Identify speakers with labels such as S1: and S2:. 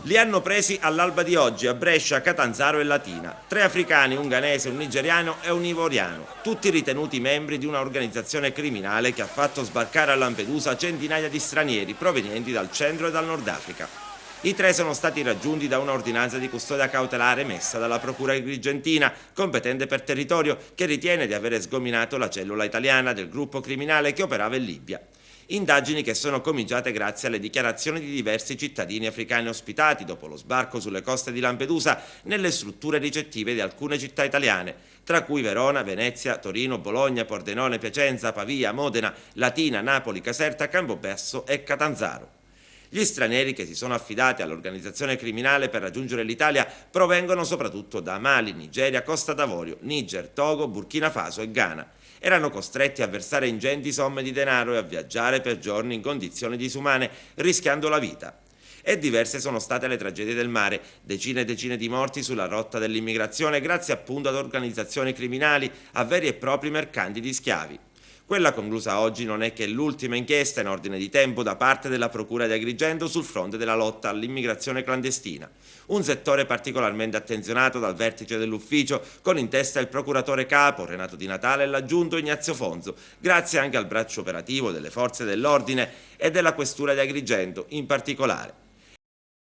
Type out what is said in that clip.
S1: Li hanno presi all'alba di oggi a Brescia, Catanzaro e Latina. 3 africani, un ghanese, un nigeriano e un ivoriano, tutti ritenuti membri di una organizzazione criminale che ha fatto sbarcare a Lampedusa centinaia di stranieri provenienti dal centro e dal Nord Africa. I 3 sono stati raggiunti da una ordinanza di custodia cautelare emessa dalla Procura Agrigentina, competente per territorio, che ritiene di avere sgominato la cellula italiana del gruppo criminale che operava in Libia. Indagini che sono cominciate grazie alle dichiarazioni di diversi cittadini africani ospitati dopo lo sbarco sulle coste di Lampedusa nelle strutture ricettive di alcune città italiane, tra cui Verona, Venezia, Torino, Bologna, Pordenone, Piacenza, Pavia, Modena, Latina, Napoli, Caserta, Campobasso e Catanzaro. Gli stranieri che si sono affidati all'organizzazione criminale per raggiungere l'Italia provengono soprattutto da Mali, Nigeria, Costa d'Avorio, Niger, Togo, Burkina Faso e Ghana. Erano costretti a versare ingenti somme di denaro e a viaggiare per giorni in condizioni disumane, rischiando la vita. E diverse sono state le tragedie del mare, decine e decine di morti sulla rotta dell'immigrazione grazie appunto ad organizzazioni criminali, a veri e propri mercanti di schiavi. Quella conclusa oggi non è che l'ultima inchiesta in ordine di tempo da parte della Procura di Agrigento sul fronte della lotta all'immigrazione clandestina, un settore particolarmente attenzionato dal vertice dell'ufficio, con in testa il procuratore capo Renato Di Natale e l'aggiunto Ignazio Fonzo, grazie anche al braccio operativo delle forze dell'ordine e della Questura di Agrigento in particolare.